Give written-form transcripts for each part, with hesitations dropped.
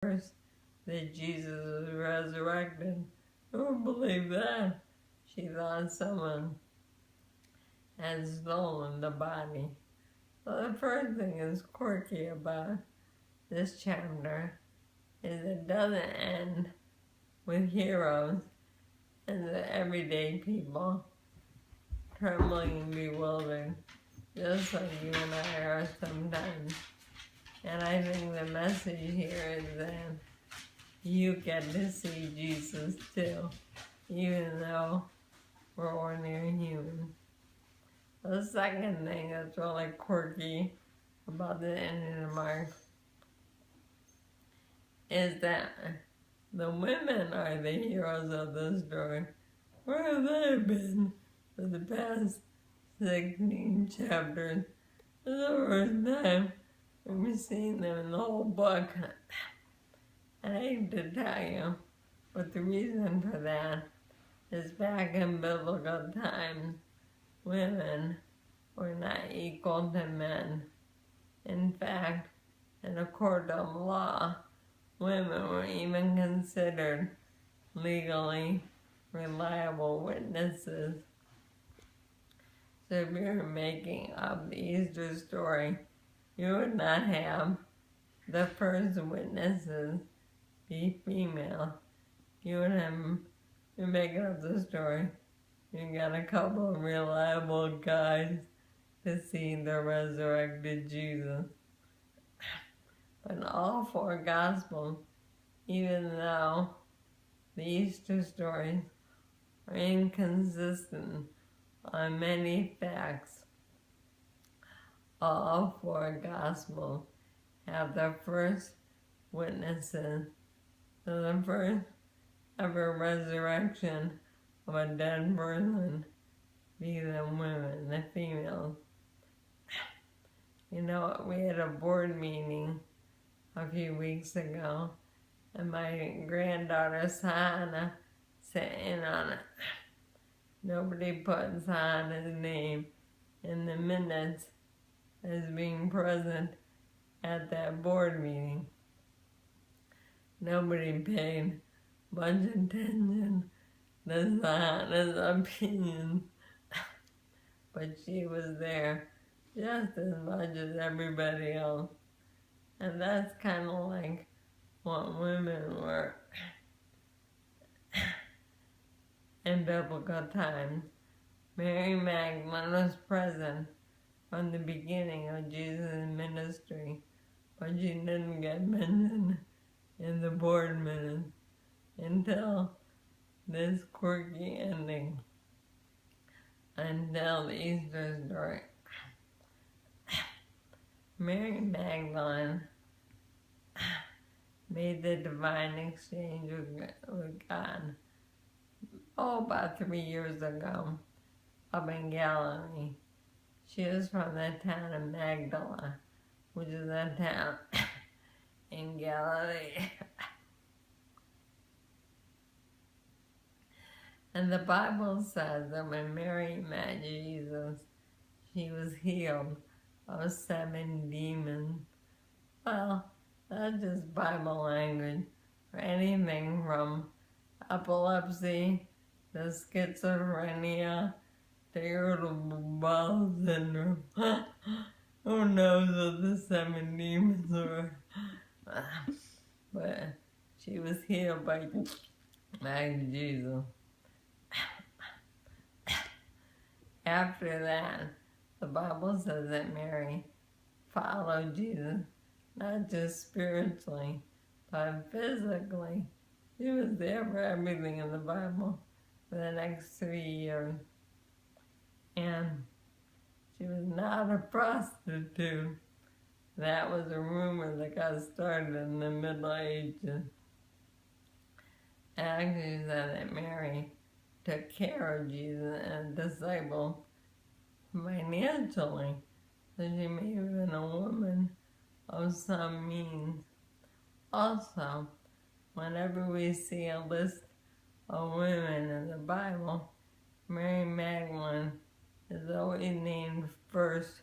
first that Jesus was resurrected. Who would believe that? She thought someone had stolen the body. So the first thing that's quirky about this chapter is it doesn't end with heroes and the everyday people trembling and bewildered, just like you and I are sometimes. And I think the message here is that you get to see Jesus too, even though we're ordinary humans. The second thing that's really quirky about the ending of Mark is that the women are the heroes of the story. Where have they been for the past 16 chapters? For the first time we've seen them in the whole book. And I hate to tell you, but the reason for that is back in biblical times, women were not equal to men. In fact, in a court of law, women were even considered legally reliable witnesses. So if you were making up the Easter story, you would not have the first witnesses be female. You would have, you're making up the story, you got a couple of reliable guys to see the resurrected Jesus. In all four Gospels, even though the Easter stories are inconsistent on many facts, all four Gospels have the first witnesses to the first ever resurrection of a dead person be the women, the females. You know, we had a board meeting a few weeks ago, and my granddaughter Sahana sat in on it. Nobody put Sahana's name in the minutes as being present at that board meeting. Nobody paid much attention to Sahana's opinion, but she was there just as much as everybody else. And that's kind of like what women were in biblical times. Mary Magdalene was present from the beginning of Jesus' ministry, but she didn't get mentioned in the board minutes until this quirky ending, until the Easter story. Mary Magdalene made the divine exchange with God about 3 years ago up in Galilee. She is from the town of Magdala, which is a town in Galilee. And the Bible says that when Mary met Jesus, she was healed of 7 demons. Well, that's just Bible language for anything from epilepsy to schizophrenia to irritable bowel syndrome. Who knows what the 7 demons were? But she was healed by Jesus. After that, the Bible says that Mary followed Jesus, not just spiritually, but physically. She was there for everything in the Bible for the next 3 years. And she was not a prostitute. That was a rumor that got started in the Middle Ages. Actually said that Mary took care of Jesus and disciples financially, so she may have been a woman of some means. Also, whenever we see a list of women in the Bible, Mary Magdalene is always named first,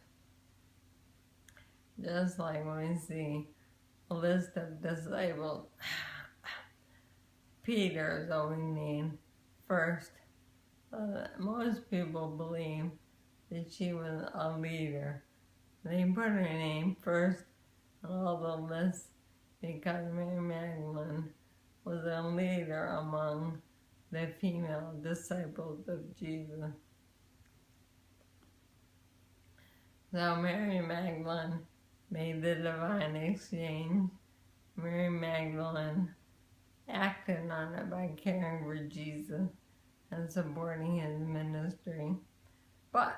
just like when we see a list of disciples. Peter is what we need first. Most people believe that she was a leader. They put her name first on all the lists because Mary Magdalene was a leader among the female disciples of Jesus. So Mary Magdalene made the divine exchange. Mary Magdalene acted on it by caring for Jesus and supporting his ministry. But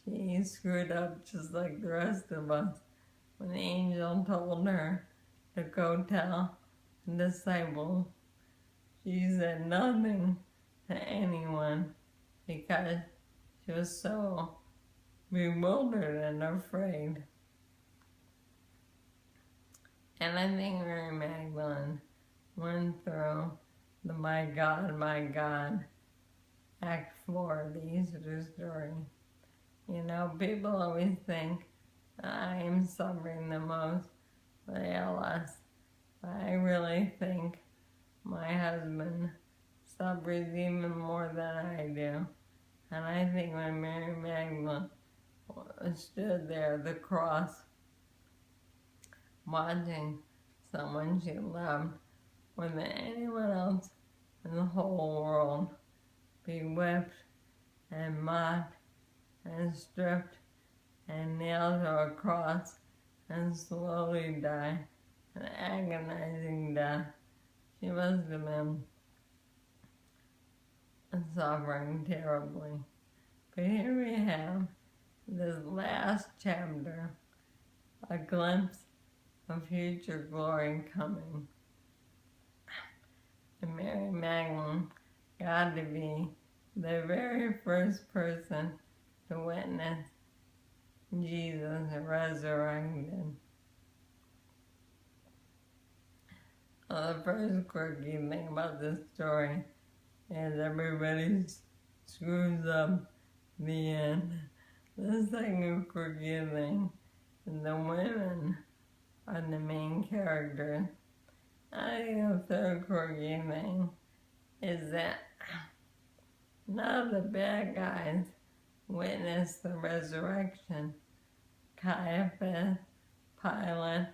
she screwed up just like the rest of us when the angel told her to go tell the disciples. She said nothing to anyone because she was so bewildered and afraid. And I think Mary Magdalene went through the my God, Act 4 of the Easter story. You know, people always think that I am suffering the most with ALS. But I really think my husband suffers even more than I do. And I think when Mary Magdalene stood there at the cross, watching someone she loved more than anyone else in the whole world be whipped and mocked and stripped and nailed to a cross and slowly die an agonizing death. She must have been suffering terribly. But here we have this last chapter, a glimpse of future glory coming. And Mary Magdalene got to be the very first person to witness Jesus resurrected. The first quirky thing about this story is everybody screws up the end. The second quirky thing is the women are the main characters. I think the third quirky thing is that none of the bad guys witnessed the resurrection. Caiaphas, Pilate,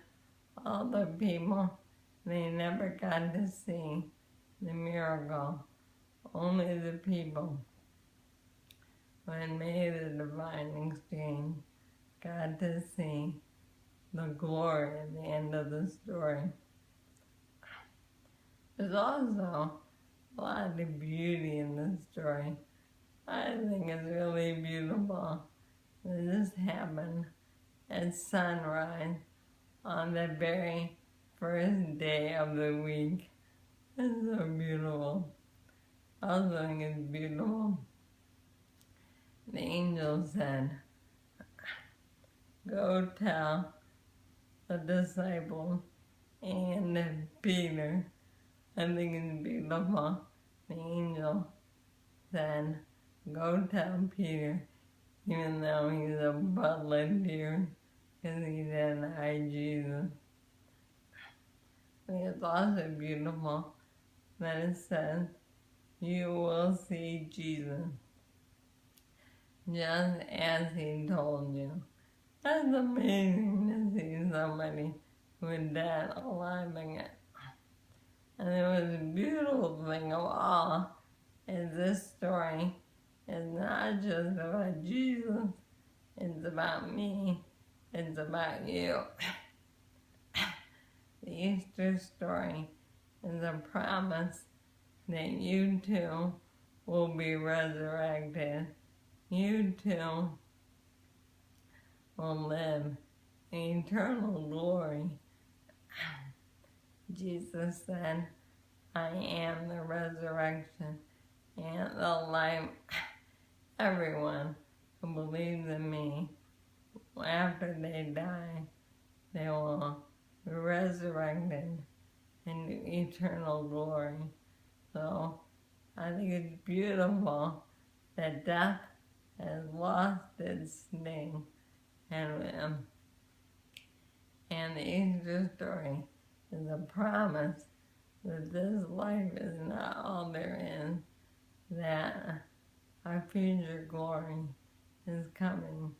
all the people, they never got to see the miracle. Only the people who had made the divine exchange got to see the glory at the end of the story. There's also a lot of beauty in this story. I think it's really beautiful that this happened at sunrise on the very first day of the week. It's so beautiful. I also think it's beautiful. The angel said, go tell the disciples and Peter. I think it's beautiful. The angel said, go tell Peter, even though he's a butler deer, because he denied Jesus. I think it's also beautiful that it says, you will see Jesus, just as he told you. That's amazing to see somebody with that alive again. And it was a beautiful thing of all is this story is not just about Jesus, it's about me, it's about you. The Easter story is a promise that you too will be resurrected. You too will live in eternal glory. Jesus said, I am the resurrection and the life. Everyone who believes in me, after they die, they will be resurrected into eternal glory. So I think it's beautiful that death has lost its sting, and And the Easter story is a promise that this life is not all there is, that our future glory is coming